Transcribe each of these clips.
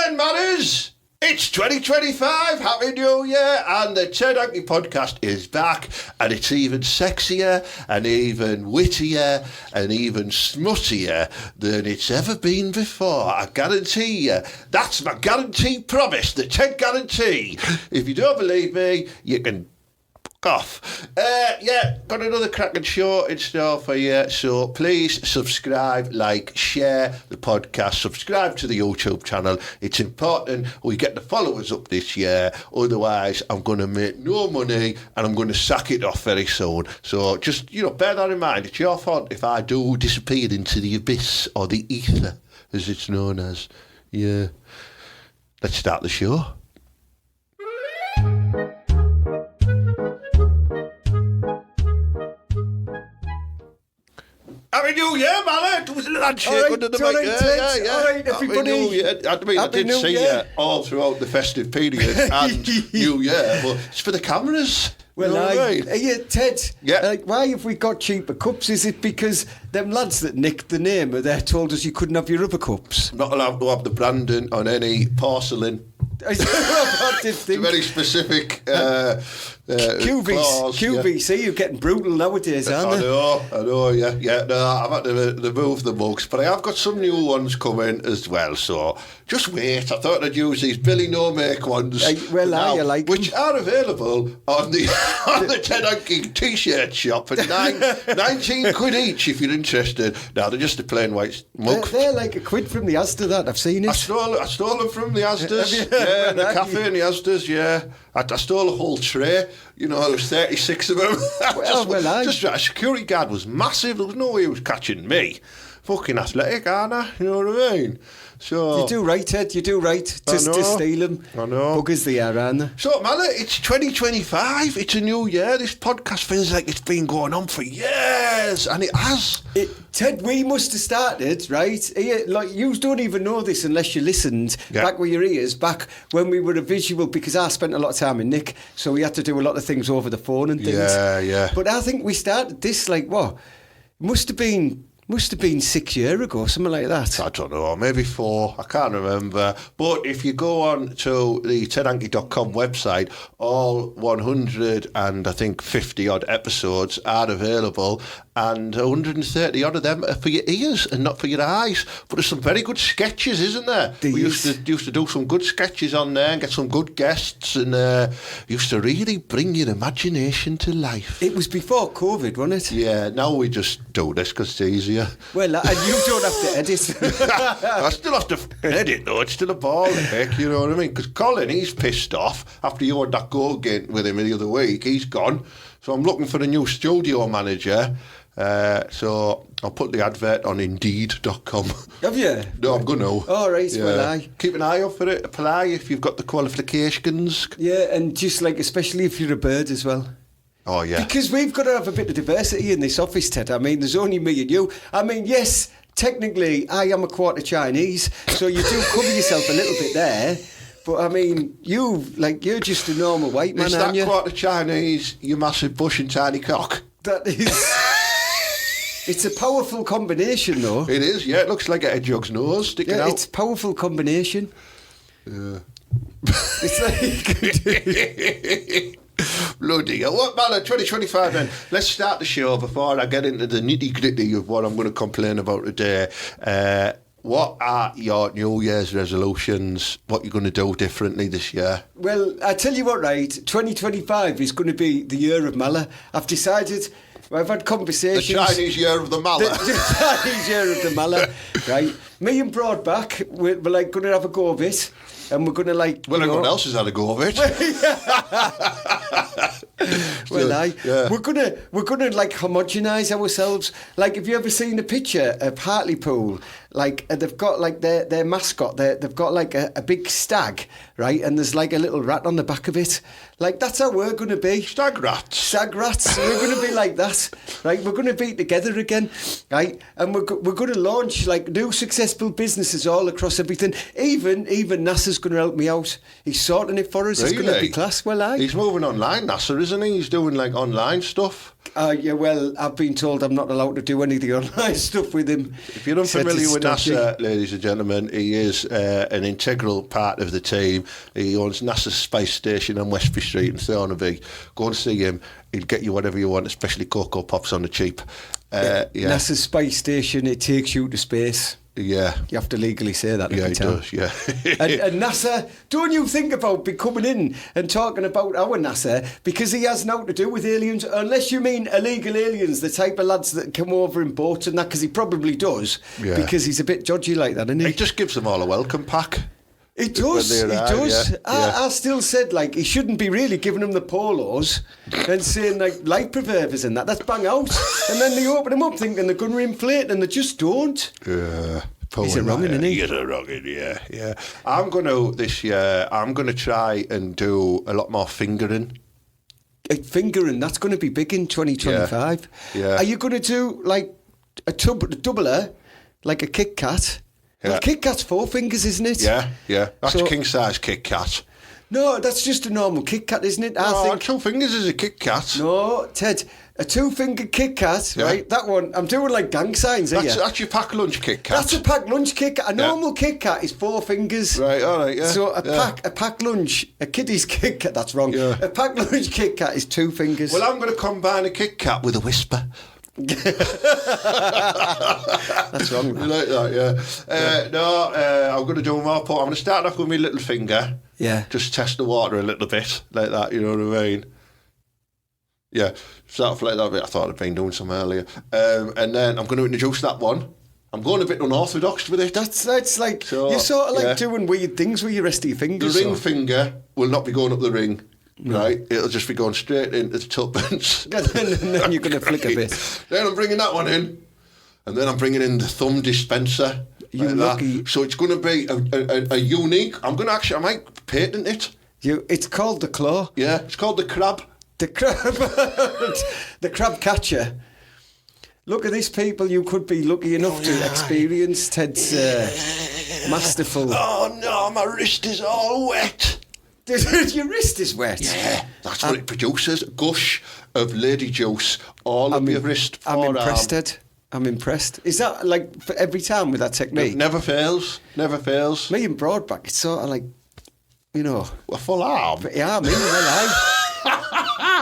again, manners. It's 2025, Happy New Year, and the Ted Hanky podcast is back, and it's even sexier, and even wittier, and even smuttier than it's ever been before, I guarantee you. That's my guarantee promise, the Ted guarantee. If you don't believe me, you can off. Got another cracking show in store for you, so please subscribe, like, share the podcast, subscribe to the YouTube channel. It's important we get the followers up this year, otherwise I'm going to make no money and I'm going to sack it off very soon. So just, bear that in mind. It's your fault if I do disappear into the abyss, or the ether as it's known as. Yeah. Let's start the show. Happy New Year, man! It was a little handshake under the mic. Yeah. All right, everybody. I did see you all throughout the festive period and New Year, but it's for the cameras. Well, Ted, why have we got cheaper cups? Is it because them lads that nicked the name of there told us you couldn't have your other cups? Not allowed to have the branding on any porcelain. It's a very specific QVC, you're getting brutal nowadays, aren't they? I know, yeah. No, I've had to remove the mugs, but I have got some new ones coming as well, so just wait. I thought I'd use these Billy No Make ones, which are available on the Ted Hanky t-shirt shop at 19 quid each if you're interested. Now, they're just a plain white mug. They're like a quid from the Asda, that, I've seen it. I stole them from the Asdas. Yeah, in the cafe in the Asdas, yeah. I stole a whole tray. There was 36 of them. Just a security guard was massive. There was no way he was catching me. Fucking athletic, aren't I? You know what I mean? So you do right, Ted. You do right to steal them. I know. Buggers they are, aren't they? So, man, it's 2025. It's a new year. This podcast feels like it's been going on for years, and it has. Ted, we must have started, right? You don't even know this unless you listened back with your ears, back when we were a visual, because I spent a lot of time in Nick, so we had to do a lot of things over the phone and things. Yeah. But I think we started this, must have been 6 years ago, something like that. I don't know, maybe 4, I can't remember. But if you go on to the tedhanky.com website, all 100 and I think 50 odd episodes are available, and 130 odd of them are for your ears and not for your eyes. But there's some very good sketches, isn't there? We used to do some good sketches on there and get some good guests, and used to really bring your imagination to life. It was before COVID, wasn't it? Yeah, now we just do this because it's easier. Well, and you don't have to edit. I still have to edit, though. It's still a ball, you know what I mean? Because Colin, he's pissed off after you had that go again with him the other week. He's gone. So I'm looking for a new studio manager. So I'll put the advert on Indeed.com. Have you? No, I'm going to. All right, well, keep an eye out for it. Apply if you've got the qualifications. Yeah, and just especially if you're a bird as well. Oh, yeah. Because we've got to have a bit of diversity in this office, Ted. I mean, there's only me and you. I mean, yes, technically, I am a quarter Chinese, so you do cover yourself a little bit there. But, I mean, you're just a normal white man, aren't you? Is that quarter Chinese, you massive bush and tiny cock? That is... It's a powerful combination, though. It is, yeah. It looks like a hedgehog's nose sticking out. It's a powerful combination. Yeah. It's like... Bloody hell. What, man, 2025 then. Let's start the show before I get into the nitty-gritty of what I'm going to complain about today. What are your New Year's resolutions? What you're going to do differently this year? Well, I tell you what, right, 2025 is going to be the year of Mala. I've decided... I've had conversations... The Chinese year of the Mala. The Chinese year of the Mala, right? Me and Broadback, we're going to have a go of it. And we're going to Well, everyone else has had a go of it. We're going to homogenise ourselves. Have you ever seen a picture of Hartlepool? They've got their mascot. They've got a big stag, right? And there's a little rat on the back of it. That's how we're going to be. Stag rats. We're going to be like that, right? We're going to be together again, right? And we're going to launch new successful businesses all across everything. Even NASA's going to help me out. He's sorting it for us. Really? It's going to be class. Well, he's moving online, NASA, isn't he? He's doing online stuff. Yeah, well, I've been told I'm not allowed to do any of the online stuff with him. If you're unfamiliar with NASA, ladies and gentlemen, he is an integral part of the team. He owns NASA's space station on Westbury Street in Thornaby. Go and see him. He'll get you whatever you want, especially Cocoa Pops on the cheap. NASA's space station, it takes you to space. Yeah. You have to legally say that. Yeah, it does, yeah. and NASA, don't you think about coming in and talking about our NASA, because he has nothing to do with aliens, unless you mean illegal aliens, the type of lads that come over in boats and that, because he probably does, because he's a bit dodgy like that, isn't he? He just gives them all a welcome pack. He does, he does. I still said, like, he shouldn't be really giving them the polos and saying, like, life preservers and that. That's bang out. And then they open them up thinking they're going to inflate and they just don't. Yeah. He's a wrong'un, isn't he? He's a wrong'un, yeah. I'm going to try and do a lot more fingering. Fingering, that's going to be big in 2025. Yeah. Are you going to do, like, a doubler, like a Kit Kat? Yeah. Well, Kit Kat's 4 fingers, isn't it? Yeah. That's a king-size Kit Kat. No, that's just a normal Kit Kat, isn't it? I think 2 fingers is a Kit Kat. No, Ted, a 2-finger Kit Kat, right? That one, I'm doing like gang signs, That's your pack lunch Kit Kat. That's a packed lunch Kit Kat. A normal Kit Kat is 4 fingers. Right, all right, yeah. So a packed lunch, a kiddie's Kit Kat, that's wrong. Yeah. A packed lunch Kit Kat is 2 fingers. Well, I'm going to combine a Kit Kat with a whisper. That's wrong. You like that, yeah. I'm going to do more part. I'm going to start off with my little finger. Yeah. Just test the water a little bit, like that, you know what I mean? Yeah, start off like that bit. I thought I'd been doing some earlier. And then I'm going to introduce that one. I'm going a bit unorthodox with it. That's like, so, you're sort of like doing weird things with your rest of your fingers. The ring finger will not be going up the ring. Right, it'll just be going straight into the tuppence. and then you're going to flick a bit. Then I'm bringing that one in, and then I'm bringing in the thumb dispenser. You lucky. So it's going to be a unique. I might patent it. It's called the claw. Yeah, it's called the crab. The crab, the crab catcher. Look at this, people. You could be lucky enough to experience Ted's masterful. Oh no, my wrist is all wet. Your wrist is wet. Yeah, that's what it produces. Gush of lady juice all over your wrist. I'm impressed, Ed. I'm impressed. Is that like for every time with that technique? It never fails. Never fails. Me and Broadback, it's sort of like, you know. A full arm. Yeah, me,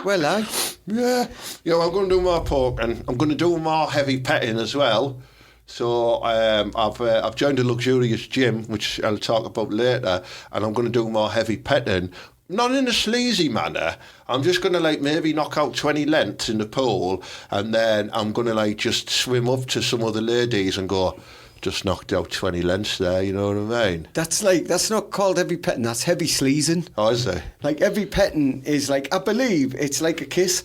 well, I. Yeah. I'm going to do more pork and I'm going to do more heavy petting as well. So I've joined a luxurious gym, which I'll talk about later, and I'm going to do more heavy petting. Not in a sleazy manner. I'm just going to maybe knock out 20 lengths in the pool, and then I'm going to just swim up to some other ladies and go, just knocked out 20 lengths there, you know what I mean? That's not called heavy petting, that's heavy sleazing. Oh, is it? Like heavy petting is I believe it's like a kiss.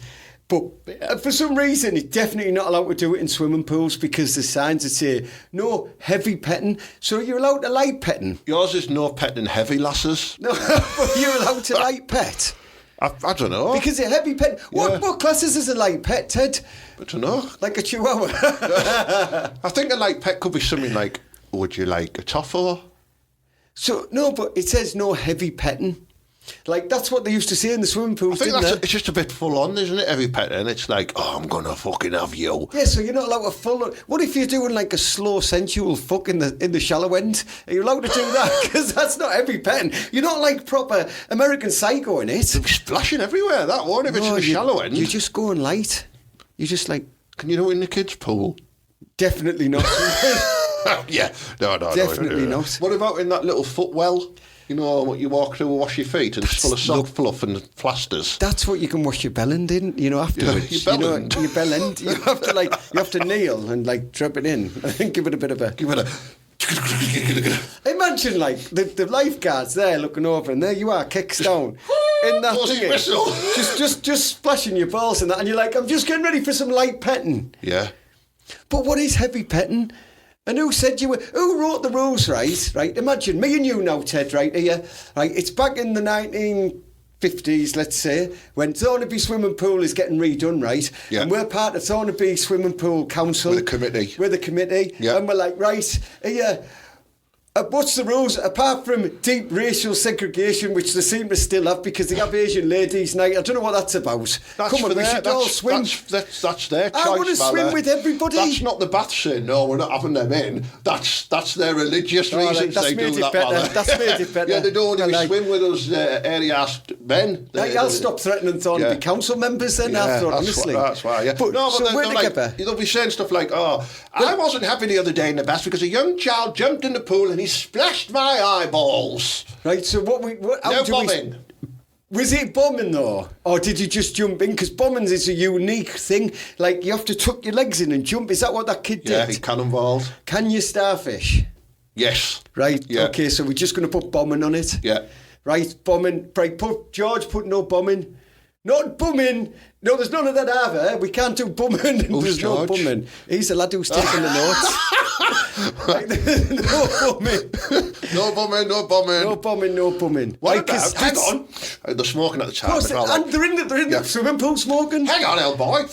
But for some reason, it's definitely not allowed to do it in swimming pools because there's signs that say no heavy petting. So you're allowed to light petting. Yours is no petting heavy, lasses. No, but you're allowed to light pet. I don't know. Because a heavy pet. What classes is a light pet, Ted? I don't know. Like a chihuahua. I think a light pet could be something like, would you like a toffo? So no, but it says no heavy petting. Like, that's what they used to say in the swimming pools, it's just a bit full on, isn't it, heavy petting? It's like, oh, I'm going to fucking have you. Yeah, so you're not allowed to full on. What if you're doing a slow, sensual fuck in the shallow end? Are you allowed to do that? Because that's not heavy petting. You're not like proper American Psycho in it. They're splashing everywhere, that one, if it's in the shallow end. You're just going light. You're just like... Can you do it in the kids' pool? Definitely not. Yeah, no. Definitely not. What about in that little footwell? You know, what you walk through and wash your feet and it's full of soft fluff and plasters. That's what you can wash your bell end in, afterwards. Your bell end? Your bell end. You have to kneel and drop it in and give it a bit of a... Imagine the lifeguards there looking over and there you are, kicks down. In that thing. Just splashing your balls and that and you're like, I'm just getting ready for some light petting. Yeah. But what is heavy petting? And who said you were... Who wrote the rules, right? Imagine, me and you now, Ted, right here. Right, it's back in the 1950s, let's say, when Thornaby Swimming Pool is getting redone, right? Yeah. And we're part of Thornaby Swimming Pool Council. We're the committee. We're the committee. Yeah. And we're like, right, here, What's the rules apart from deep racial segregation, which they seem to still have because they have Asian ladies' night? I don't know what that's about. Come on, we should all swim. That's their choice. I want to swim with everybody. That's not the bath saying no. We're not having them in. That's their religious reasons they do that. That's made it better. Yeah, they don't want to swim with us area men. I'll stop threatening to be council members then after. Honestly, that's why. Yeah. But they'll be saying stuff like, I wasn't happy the other day in the bath because a young child jumped in the pool and he splashed my eyeballs. Right, so no bombing. Was it bombing though? Or did you just jump in? Because bombing is a unique thing. Like, you have to tuck your legs in and jump. Is that what that kid did? Yeah, he cannonballed. Can you starfish? Yes. Right, yeah. Okay, so we're just going to put bombing on it? Yeah. Right, bombing. Right, put no bombing. Not bumming. No, there's none of that either. We can't do bumming. There's George? No bumming. He's the lad who's taking the notes. Right, no bumming. No bumming, no bumming. No bumming, no bumming. What about? Hang on. They're smoking at the time. They're in the swimming pool smoking. Hang on, old boy.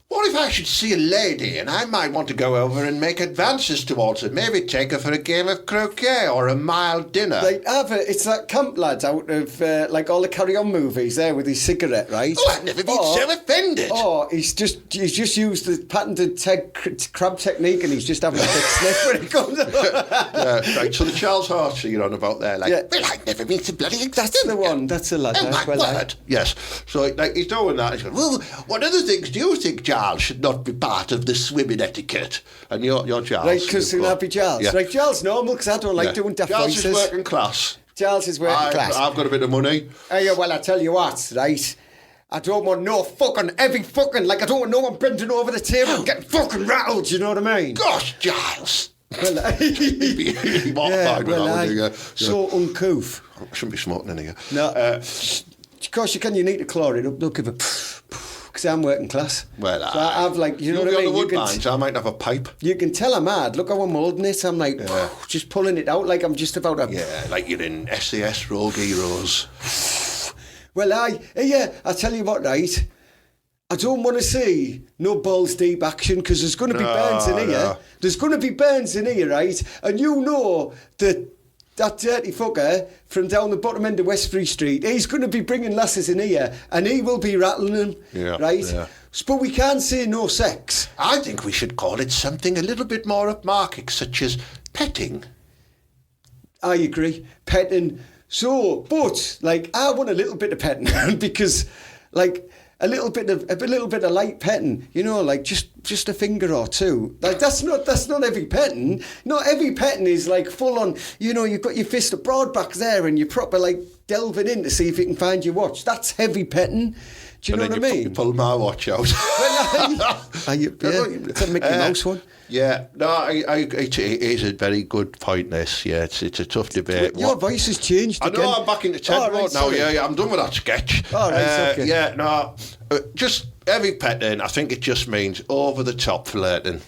What if I should see a lady and I might want to go over and make advances towards her? Maybe take her for a game of croquet or a mild dinner. Like, it's that camp lad out of like all the Carry On movies there with his cigarette, right? Oh, I've never been so offended. Oh, he's just used the patented crab technique and he's just having a big sniff when he comes up. Yeah, right. So the Charles Horse you're on about there, like, well, I've never been so bloody excited. That's the one. That's the lad. Oh, my word. Yes. So like he's doing that. He's going, well, what other things do you think, Charles, should not be part of the swimming etiquette? And you're Charles. Right, because it'll be Charles. Yeah. Right, Charles normal, because I don't like doing daft voices. Charles is working class. Charles is working class. I've got a bit of money. Hey, well, I tell you what, right? I don't want no heavy fucking, like I don't want no one bending over the table and getting fucking rattled, you know what I mean? Gosh, Giles. Well, he'd be mortified with that, wouldn't he? So uncouth. I shouldn't be smoking in here. No. Of course, you need to clear it up. Don't give a... Because I'm working class. Well, so I have, like, you know what I mean? On the woodbines, I might have a pipe. You can tell I'm mad. Look how I'm holding it. I'm like, just pulling it out like I'm just about to... Yeah, like you're in SAS Rogue Heroes. Well, I tell you what, right? I don't want to see no balls deep action because there's going to be burns in here. No. There's going to be burns in here, right? And you know that dirty fucker from down the bottom end of Westbury Street, he's going to be bringing lasses in here and he will be rattling them, right? Yeah. But we can't say no sex. I think we should call it something a little bit more upmarket, such as petting. I agree, petting. So, but, like, I want a little bit of petting because, like... A little bit of light petting, you know, like just a finger or two. Like that's not heavy petting. Not heavy petting is like full on. You know, you've got your fist abroad back there, and you're proper like delving in to see if you can find your watch. That's heavy petting. Do you know what I mean? You pull my watch out. It's a Mickey Mouse one. Yeah, no, it is a very good point, this. Yeah, it's a tough debate. Your voice has changed again. I know, I'm back in the tent mode now. Yeah, I'm done with that sketch. Oh, right, okay. Yeah, no, just heavy petting, I think it just means over-the-top flirting.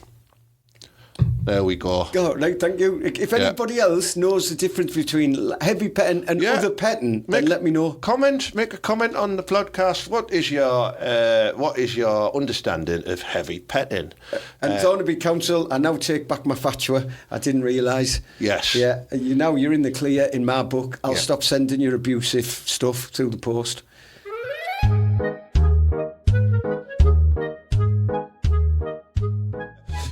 There we go. Oh, right, thank you. If anybody else knows the difference between heavy petting and other petting, then let me know. Make a comment on the podcast. What is your understanding of heavy petting? And Thornaby Council, I now take back my fatwa. I didn't realise. Yes. Yeah. You're in the clear in my book. I'll stop sending your abusive stuff through the post.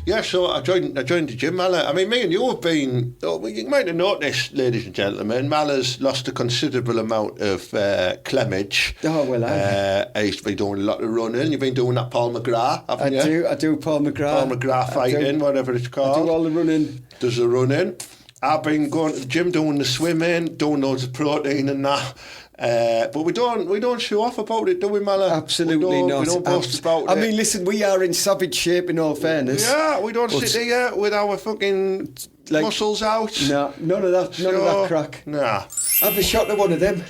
Yeah, so I joined the gym, Mala. I mean, me and you have been... you might have noticed, ladies and gentlemen, Mala's lost a considerable amount of clemage. Oh, well, he's been doing a lot of running. You've been doing that Paul McGrath, haven't you? I do Paul McGrath. Paul McGrath fighting, whatever it's called. I do all the running. Does the running. I've been going to the gym, doing the swimming, doing loads of protein and that. But we don't show off about it, do we, Mala? Absolutely not. We don't boast about it. I mean, listen, we are in savage shape, in all fairness. Yeah, we don't sit here with our fucking muscles out. No, none of that. None of that crack. Nah. Have a shot at one of them.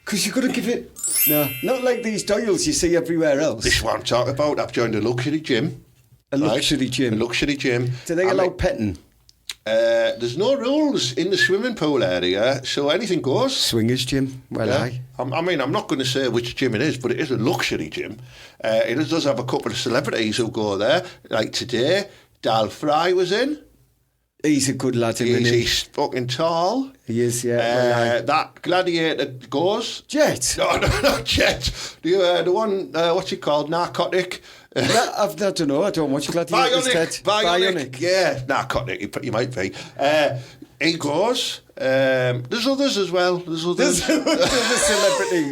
Because you've got to give it... No, not like these dials you see everywhere else. This is what I'm talking about. I've joined a luxury gym. A luxury gym? A luxury gym. Do they allow petting? There's no rules in the swimming pool area, so anything goes. Swingers gym, I mean, I'm not going to say which gym it is, but it is a luxury gym. It does have a couple of celebrities who go there. Like today, Dal Fry was in. He's a good lad, isn't he? He's fucking tall. He is, yeah. That gladiator goes. Jet? No, not Jet. The one, what's it called? Narcotic. I don't know. I don't watch gladiators. Bionic. Yeah, narcotic. You might be. He goes. There's others as well. There's other celebrities.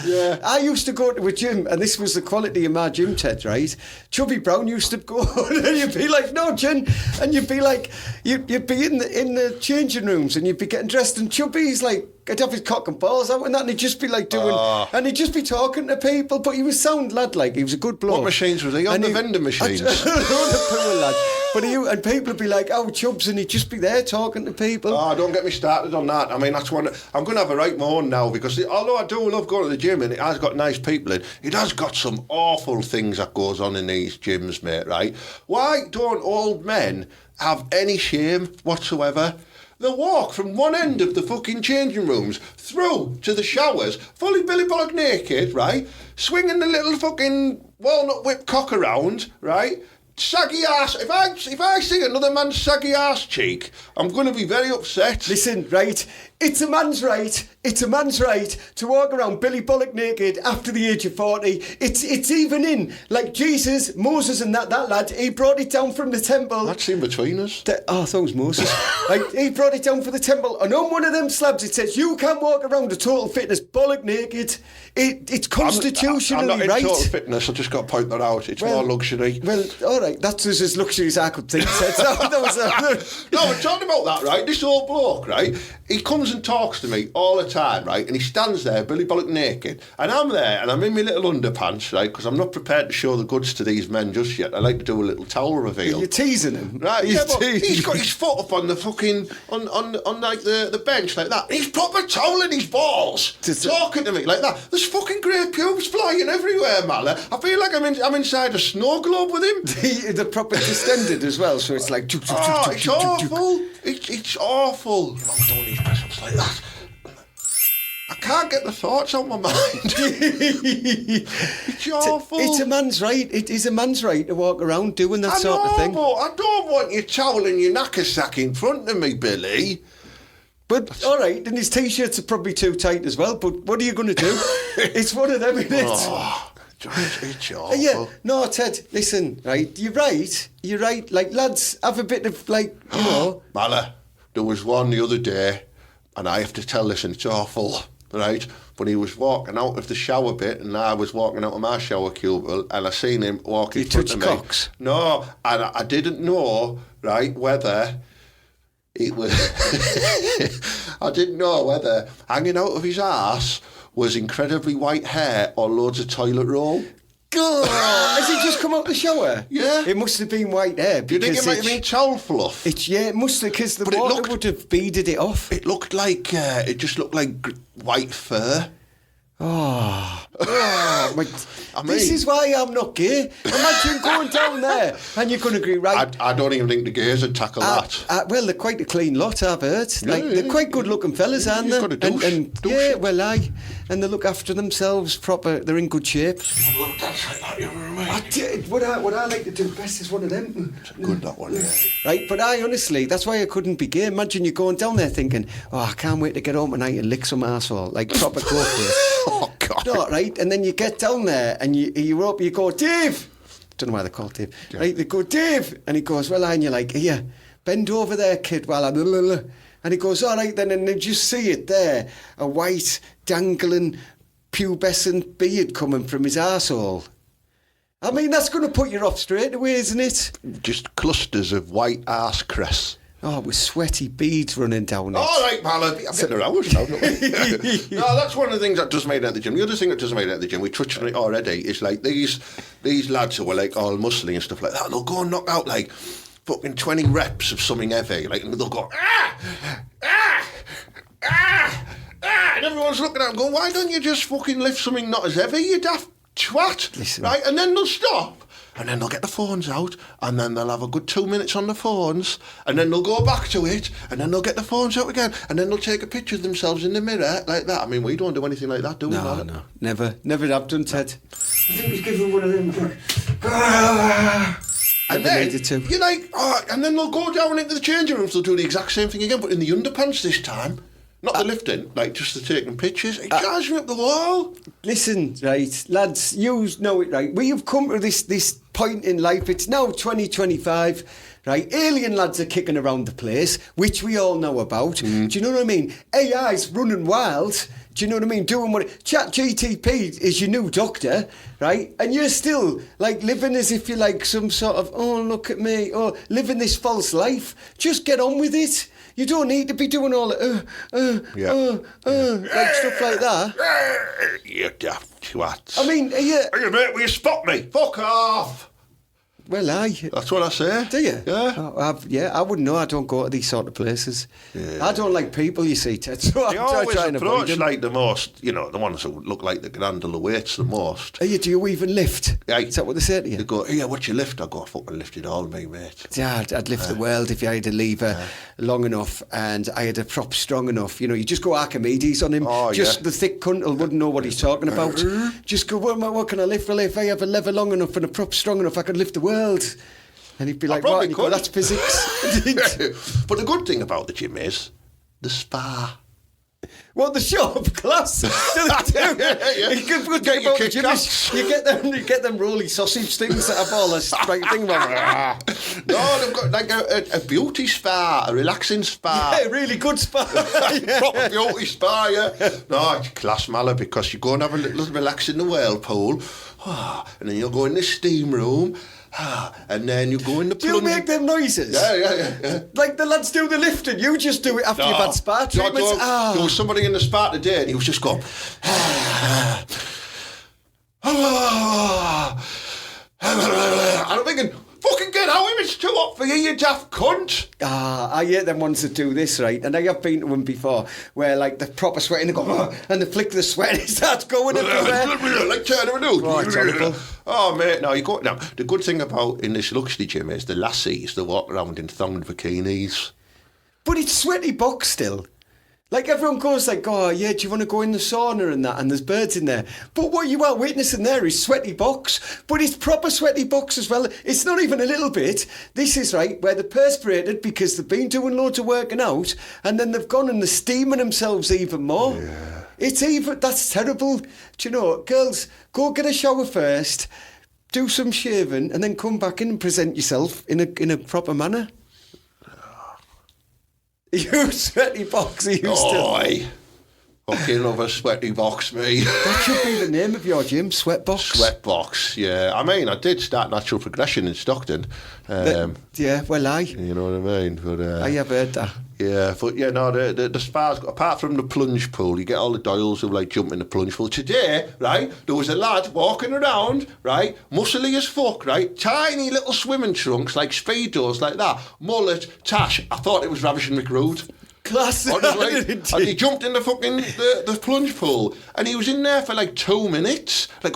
Yeah. I used to go to a gym, and this was the quality of my gym, Ted, right? Chubby Brown used to go, and you'd be like, no, Jen, and you'd be like, you'd be in the changing rooms, and you'd be getting dressed, and Chubby's like, I'd have his cock and balls out and that, and he'd just be like doing, and he'd just be talking to people, but he was sound lad, like, he was a good bloke. What machines was he on? The vending machines? The poor lad. But and people would be like, oh, Chubbs, and he'd just be there talking to people. Oh, don't get me started on that. I mean, that's one. I'm going to have a right moan now, because although I do love going to the gym and it has got nice people in, it has got some awful things that goes on in these gyms, mate, right? Why don't old men have any shame whatsoever? They walk from one end of the fucking changing rooms through to the showers, fully Billy Bollock naked, right? Swinging the little fucking walnut whip cock around, right? Saggy ass. If I see another man's saggy ass cheek, I'm going to be very upset. Listen, right? It's a man's right. It's a man's right to walk around Billy Bollock naked after the age of 40. It's even in, like Jesus, Moses and that lad, he brought it down from the temple. That's in between us. I thought it was Moses. Like, he brought it down for the temple, and on one of them slabs it says, you can't walk around a total fitness Bollock naked. It's constitutionally I'm not in right. total fitness, I just got to point that out. It's more luxury. Well, all right, that's as luxury as I could think. No, we're talking about that, right? This old bloke, right? He comes and talks to me all the time, right? And he stands there, Billy Bollock naked, and I'm there, and I'm in my little underpants, right? Because I'm not prepared to show the goods to these men just yet. I like to do a little towel reveal. You're teasing him, right? Yeah, but he's got his foot up on the fucking on like the bench like that. He's proper toweling his balls, talking to me like that. There's fucking grey pubes flying everywhere, Mala. I feel like I'm inside a snow globe with him. They're proper distended as well, so it's like. It's awful. It's awful. Oh, don't need press-ups like that. I can't get the thoughts out my mind. It's awful. It's a man's right. It is a man's right to walk around doing that sort of thing. But I don't want you toweling your knackersack in front of me, Billy. But, all right, and his T-shirts are probably too tight as well, but what are you going to do? It's one of them, isn't it? Oh, it's awful. Yeah, no, Ted, listen, right, you're right, like, lads, have a bit of, like, you know. Mala, there was one the other day, and I have to tell this, and it's awful, right, but he was walking out of the shower bit, and I was walking out of my shower cubicle, and I seen him walking in front of me. You touched cocks? No, and I didn't know, right, whether it was... I didn't know whether hanging out of his arse was incredibly white hair or loads of toilet roll. God, has he just come out the shower? Yeah. It must have been white hair. Do you think it might have been towel fluff? It must have, because the water would have beaded it off. It looked like, it just looked like white fur. This is why I'm not gay. Imagine going down there and you're going to agree, right? I don't even think the gays would tackle that. Well, they're quite a clean lot, I've heard. They're quite good-looking fellas, aren't they? And they look after themselves proper. They're in good shape. What I like to do best is one of them. Good, that one, yeah. Right, but honestly, that's why I couldn't be gay. Imagine you going down there thinking, I can't wait to get home tonight and lick some arsehole. Like, proper go for it. Oh, God. No, right? And then you get down there and you're up, you go, Dave! Don't know why they call it Dave. Yeah. Right, they go, Dave! And he goes, well, and you're like, here, bend over there, kid, while I'm... And he goes, all right then, and then just see it there, a white, dangling, pubescent beard coming from his arsehole. I mean, that's going to put you off straight away, isn't it? Just clusters of white arse crests. Oh, with sweaty beads running down it. All right, pal, I'm getting around now, don't we? No, that's one of the things that does make it at the gym. The other thing that does make it at the gym, we touched on it already, is like these lads who are like all muscly and stuff like that, they'll go and knock out like fucking 20 reps of something heavy, like, and they'll go, and everyone's looking at them going, why don't you just fucking lift something not as heavy, you daft twat? Listen. Right, and then they'll stop. And then they'll get the phones out, and then they'll have a good 2 minutes on the phones, and then they'll go back to it, and then they'll get the phones out again, and then they'll take a picture of themselves in the mirror like that. I mean, we don't do anything like that, do we? No, never have done, Ted. I think he's giving one of them. And Never then needed to. you're like, and then they'll go down into the changing rooms. They'll do the exact same thing again, but in the underpants this time. Not the lifting, like just the taking pictures. It drives me up the wall. Listen, right, lads, you know it, right? We have come to this point in life. It's now 2025, right? Alien lads are kicking around the place, which we all know about. Do you know what I mean? AI's running wild. Do you know what I mean? Doing what... ChatGTP is your new doctor, right? And you're still, like, living as if you're, like, some sort of, oh, look at me, oh, living this false life. Just get on with it. You don't need to be doing all the, like, stuff like that. You daft twats. I mean, are you... Hey, mate, will you stop me? Fuck off. Well, That's what I say. Do you? Yeah. I wouldn't know. I don't go to these sort of places. Yeah. I don't like people, you see, Ted. So they always approach like the most, the ones who look like they can handle the weights the most. Do you even lift? Yeah. Is that what they say to you? They go, yeah, what you lift? I go, I fucking lift it all, me, mate. Yeah, I'd lift the world if you had a lever long enough and I had a prop strong enough. You just go Archimedes on him. The thick cunt wouldn't know what he's talking about. Just go, what can I lift? Well, if I have a lever long enough and a prop strong enough, I could lift the world. And he'd be like, what? And he'd go, that's physics. But the good thing about the gym is the spa. Well, the shop class. You good thing about the gym is you get them rolly sausage things that have all this right thing about. No, they've got like a beauty spa, a relaxing spa. Yeah, really good spa. Proper beauty spa, yeah. No, it's class, Mala, because you go and have a little relax in the whirlpool, and then you'll go in the steam room. And then you go in the plunge. Do you make them noises? Yeah. Like the lads do the lifting, you just do it after you've had spa treatments. There was somebody in the spa today and he was just going... And I'm thinking, fucking get out if it's too hot for you daft cunt. I hate them ones that do this, right? And I have been to one before where, like, the proper sweating, they go, and they flick the sweat, it starts going everywhere. Like Turner and Oates. Oh, it's horrible. Oh, mate, no, you go... Now, the good thing about in this luxury gym is the lassies that walk around in thonged bikinis. But it's sweaty box still. Like, everyone goes like, oh, yeah, do you want to go in the sauna and that? And there's birds in there. But what you are witnessing there is sweaty box. But it's proper sweaty box as well. It's not even a little bit. This is, right, where they're perspirated because they've been doing loads of working out and then they've gone and they're steaming themselves even more. Yeah. That's terrible. Do you know, girls, go get a shower first, do some shaving and then come back in and present yourself in a proper manner. You sweaty box, you still... Oi! Fucking love a sweaty box, me. That should be the name of your gym, Sweatbox. Sweatbox, yeah. I mean, I did start Natural Progression in Stockton. Yeah, well, You know what I mean? But I have heard that. Yeah, but yeah, no, the spas, apart from the plunge pool, you get all the dials who like jump in the plunge pool. Today, right, there was a lad walking around, right, muscly as fuck, right, tiny little swimming trunks, like speedos, like that, mullet, tash. I thought it was Ravishing McRood. Class. Honestly, and he jumped in the fucking the plunge pool, and he was in there for like 2 minutes, like.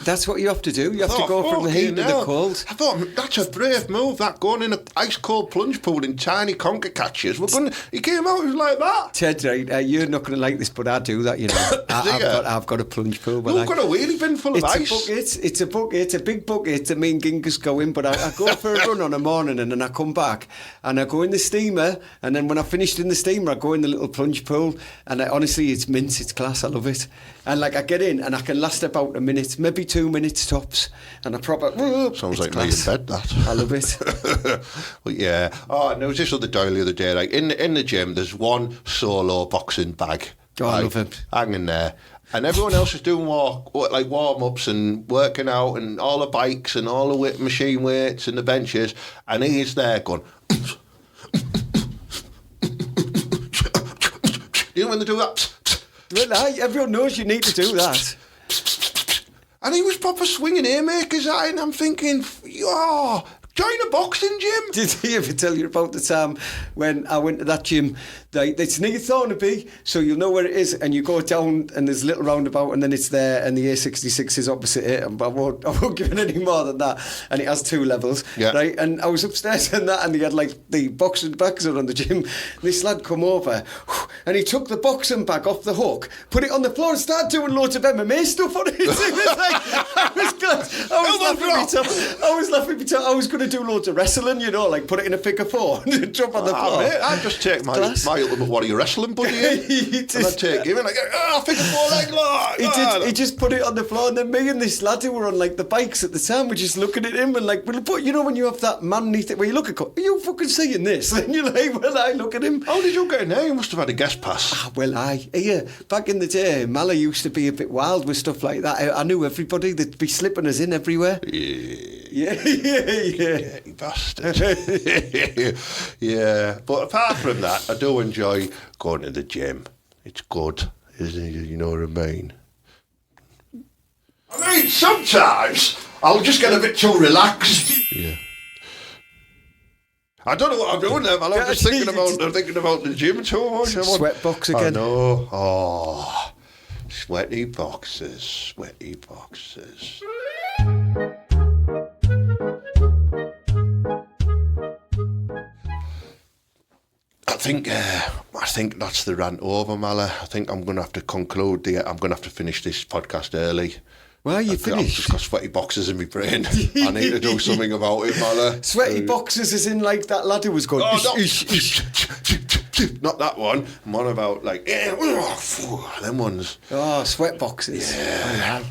That's what you have to do. You have to go from the heat to the cold. I thought that's a brave move. That going in an ice cold plunge pool in tiny conker catches. He came out. He was like that. Ted, right? You're not going to like this, but I do that. You know, I've got a plunge pool. But You've got a wheelie bin full of ice. It's a bucket. It's a big bucket. I mean, Genghis go in, but I go for a run on a morning and then I come back and I go in the steamer, and then when I finished in the steamer, I go in the little plunge pool, and honestly, it's mince. It's class. I love it. And like I get in and I can last about a minute, maybe 2 minutes tops, and I proper... Sounds like me in bed, that. I love it. But yeah. Oh, and there was this other dial the other day. Like in the gym, there's one solo boxing bag. Oh, I love him. Hanging there. And everyone else is doing warm-ups and working out and all the bikes and all the machine weights and the benches. And he's there going... You know when they do that? Well, everyone knows you need to do that. And he was proper swinging haymakers at it, and I'm thinking, Join a boxing gym. Did he ever tell you about the time when I went to that gym? It's near Thornaby, so you'll know where it is, and you go down and there's a little roundabout and then it's there and the A66 is opposite it, and I won't give it any more than that, and it has 2 levels, right? And I was upstairs and that, and they had like the boxing bags on the gym. This lad come over and he took the boxing bag off the hook, put it on the floor and started doing loads of MMA stuff on it. It was like, I was laughing because I was going to do loads of wrestling, you know, like put it in a figure 4 and jump on the floor. Mate, I'd just take my ultimate warrior wrestling buddy in, and I'd take him and I'd go, figure 4 leg lock. He just put it on the floor, and then me and this lad who were on like the bikes at the time were just looking at him and like, but you know when you have that manly thing where you look at, are you fucking seeing this? And you're like, well, I look at him. How did you get in there? You must have had a guest pass. Back in the day, Mala used to be a bit wild with stuff like that. I knew everybody. They'd be slipping us in everywhere. Yeah, you bastard. Yeah, but apart from that, I do enjoy going to the gym. It's good, isn't it? You know what I mean? I mean, sometimes I'll just get a bit too relaxed. Yeah. I don't know what I'm doing there, man. I'm just thinking about the gym too much. Sweat box again. I know. Oh, sweaty boxes. I think that's the rant over, Mala. I think I'm going to have to conclude. I'm going to have to finish this podcast early. Well, you finished? I've just got sweaty boxes in my brain. I need to do something about it, Mala. Sweaty boxes as in like that lad who was going... Not that one. I'm on about like... them ones. Oh, sweat boxes. Yeah.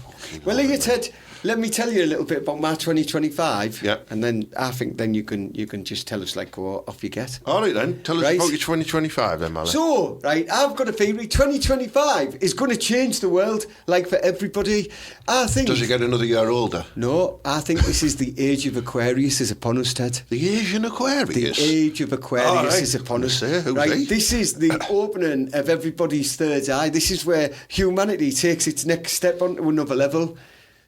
Well, Ted, let me tell you a little bit about my 2025. Yeah. And then I think then you can just tell us like go off you get. All right then. Tell us about your 2025 then, Mala. So, right, I've got a theory. 2025 is going to change the world, like for everybody. I think... Does he get another year older? No, I think this is the age of Aquarius is upon us, Ted. The Asian Aquarius? The age of Aquarius is upon us. Right, this is the opening of everybody's third eye. This is where humanity takes its next step onto another level.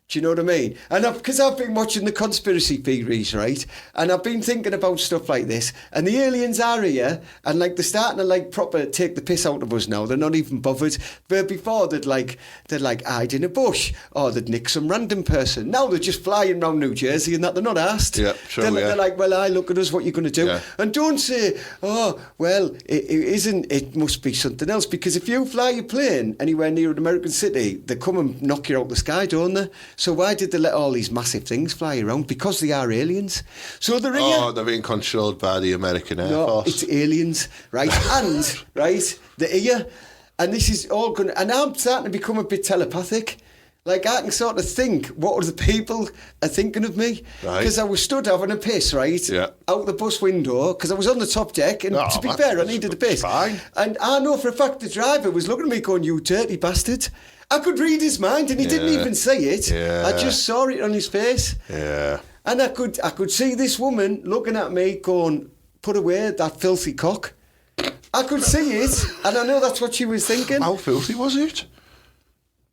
Do you know what I mean? And because I've been watching the conspiracy theories, right? And I've been thinking about stuff like this. And the aliens are here, and like they're starting to like proper take the piss out of us now. They're not even bothered. But before they'd hide in a bush, or they'd nick some random person. Now they're just flying around New Jersey, and that they're not asked. Yeah, sure. They're like, well, look at us. What you going to do? Yeah. And don't say, oh, well, it isn't. It must be something else. Because if you fly your plane anywhere near an American city, they come and knock you out the sky, don't they? So why did they let all these massive things fly around? Because they are aliens. So they're here. Oh, they're being controlled by the American Air Force. It's aliens, right? And, right, they're here. And this is all going to... And I'm starting to become a bit telepathic. Like, I can sort of think what other people are thinking of me. Because I was stood having a piss, right? Yeah. Out the bus window, because I was on the top deck, and to be fair, I needed a piss. Fine. And I know for a fact the driver was looking at me going, you dirty bastard. I could read his mind, and he didn't even say it. Yeah. I just saw it on his face. Yeah. And I could see this woman looking at me going, put away that filthy cock. I could see it, and I know that's what she was thinking. How filthy was it?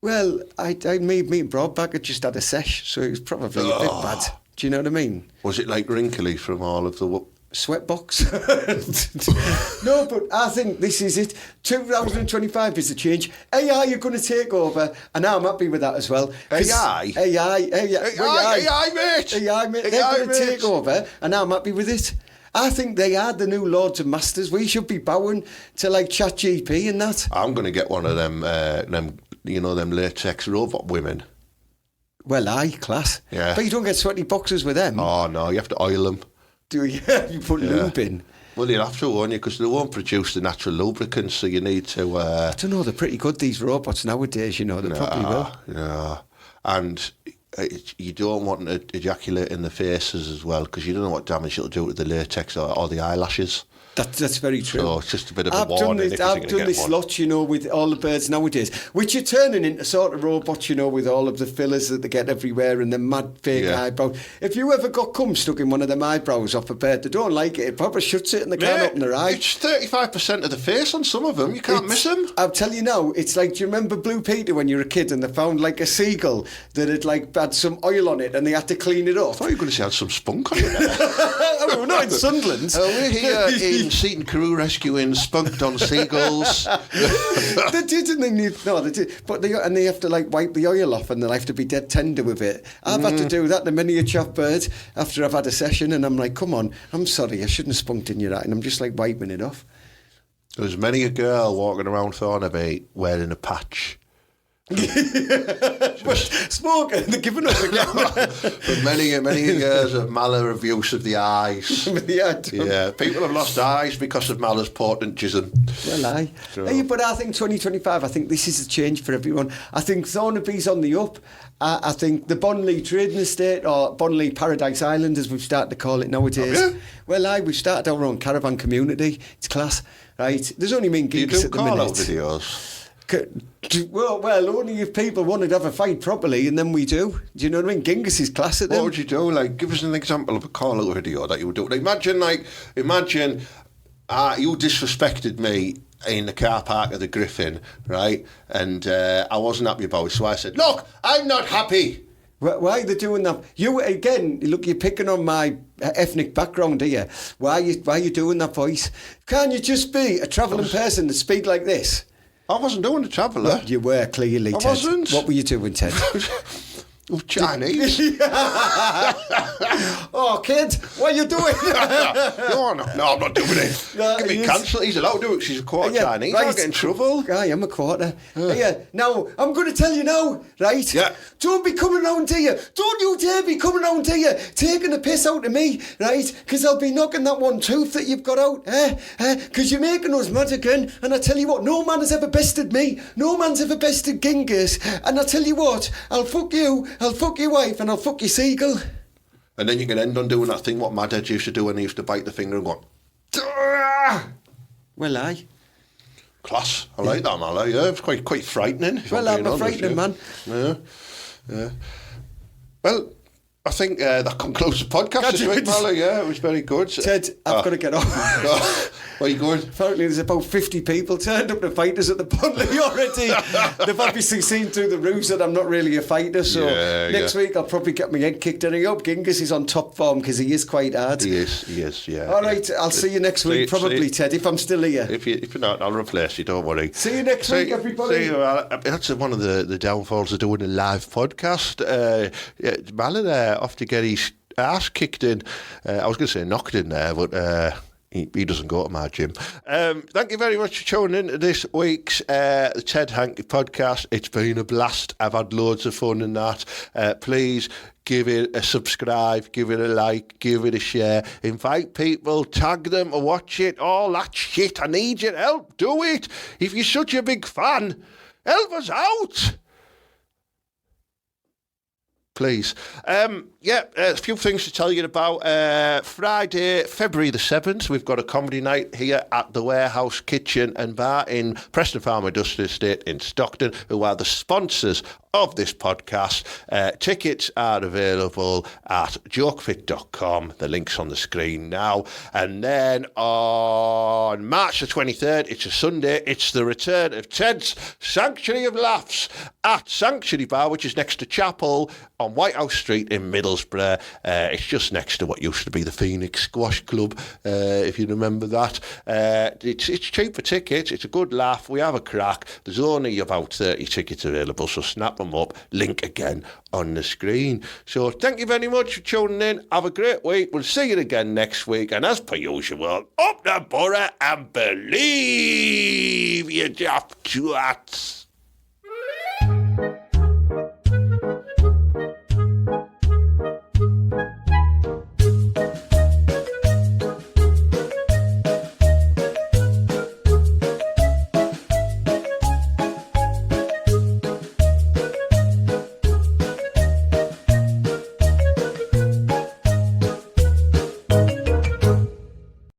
Well, me and Broadback had just had a sesh, so it was probably a bit bad. Do you know what I mean? Was it like wrinkly from all of the... Sweatbox. No, but I think this is it. 2025 is the change. AI, you're going to take over, and I'm happy with that as well. AI, mate. AI, mate. They're going to take over, and I'm happy with it. I think they are the new lords and masters. We should be bowing to like ChatGPT and that. I'm going to get one of them latex robot women. Well, class. Yeah. But you don't get sweaty boxes with them. Oh, no, you have to oil them. Do you? You put lube in? Well, you'll have to, won't you? Because they won't produce the natural lubricants, so you need to... I don't know, they're pretty good, these robots nowadays, you know, they probably will. Yeah, and you don't want to ejaculate in the faces as well, because you don't know what damage it'll do to the latex or the eyelashes. That's very true. So it's just a bit of a warning. I've done this lot, with all the birds nowadays, which are turning into sort of robots, with all of the fillers that they get everywhere and the mad fake eyebrows. If you ever got cum stuck in one of them eyebrows off a bird, they don't like it. It probably shuts it and they can't open their eye. It's 35% of the face on some of them. You can't miss them. I'll tell you now, it's like, do you remember Blue Peter when you were a kid and they found like a seagull that had some oil on it and they had to clean it off? I thought you were going to say had some spunk on it. We're not in Sunderland. We're here in Seaton Crew rescuing spunked on seagulls. They did, and they did. But they have to like wipe the oil off, and they'll have to be dead tender with it. I've had to do that to many a chap bird after I've had a session, and I'm like, come on, I'm sorry, I shouldn't have spunked in your eye, and I'm just like wiping it off. There's many a girl walking around Thornaby wearing a patch. Smoking, they're giving up again. For many years of malabuse of the eyes. People have lost eyes because of malaportantism. Well, but I think 2025, I think this is a change for everyone. I think Thornaby's on the up. I think the Bonley Trading Estate, or Bonley Paradise Island, as we've started to call it nowadays. Oh, yeah? Well, we've started our own caravan community. It's class, right? There's only me and Ginks at the minute. Do you do call-out videos? Well, only if people wanted to have a fight properly, and then we do. Do you know what I mean? Genghis is class at them. What would you do? Like, give us an example of a call-out video that you would do. Like, imagine you disrespected me in the car park of the Griffin, right? And I wasn't happy about it, so I said, "Look, I'm not happy." Why are they doing that? You're picking on my ethnic background, do you? Why are you doing that voice? Can't you just be a travelling person that speak like this? I wasn't doing the traveller. Well, you were, clearly, Ted. I wasn't. What were you doing, Ted? Chinese. Oh, kid, what are you doing? No, I'm not doing it. Give me cancel. He's allowed to do it because he's a quarter Chinese. Right. I'll get in trouble. I am a quarter. Now, I'm going to tell you now, right? Yeah. Don't be coming round here. Don't you dare be coming round here taking the piss out of me, right? Because I'll be knocking that one tooth that you've got out, because you're making us mad again. And I tell you what, no man has ever bested me. No man's ever bested Genghis. And I tell you what, I'll fuck you, I'll fuck your wife, and I'll fuck your seagull. And then you can end on doing that thing what Madhead used to do when he used to bite the finger and go, well, aye. Class. I like that, man. Yeah, it's quite frightening. Well, I'm a frightening man. Yeah. Well, I think that concludes the podcast this week, Mally. Yeah, it was very good. Ted, I've got to get off. Where you going? Apparently there's about 50 people turned up to fight us at the Bonley already. They've obviously seen through the ruse that I'm not really a fighter, so next week I'll probably get my head kicked in. I hope Genghis is on top form because he is quite hard. He is, yeah. All right, I'll see you next week, probably, Ted, if I'm still here. If you're not, I'll replace you, don't worry. See you next week, everybody. That's one of the downfalls of doing a live podcast. Malin off to get his ass kicked in. I was going to say knocked in there, but... He doesn't go to my gym. Thank you very much for tuning in to this week's the Ted Hanky podcast. It's been a blast. I've had loads of fun in that. Please give it a subscribe, give it a like, give it a share. Invite people, tag them to watch it. All that shit. I need your help. Do it. If you're such a big fan, help us out. Please. A few things to tell you about. Friday, February the 7th, we've got a comedy night here at the Warehouse Kitchen and Bar in Preston Farm Industrial Estate in Stockton, who are the sponsors of this podcast. Tickets are available at jokefit.com. The link's on the screen now. And then on March the 23rd, it's a Sunday, it's the return of Ted's Sanctuary of Laughs at Sanctuary Bar, which is next to Chapel on White House Street in Middlesbrough. It's just next to what used to be the Phoenix Squash Club, if you remember that. It's cheap for tickets. It's a good laugh. We have a crack. There's only about 30 tickets available, so snap them up. Link again on the screen. So thank you very much for tuning in. Have a great week. We'll see you again next week. And as per usual, up the borough and believe, you daft twats.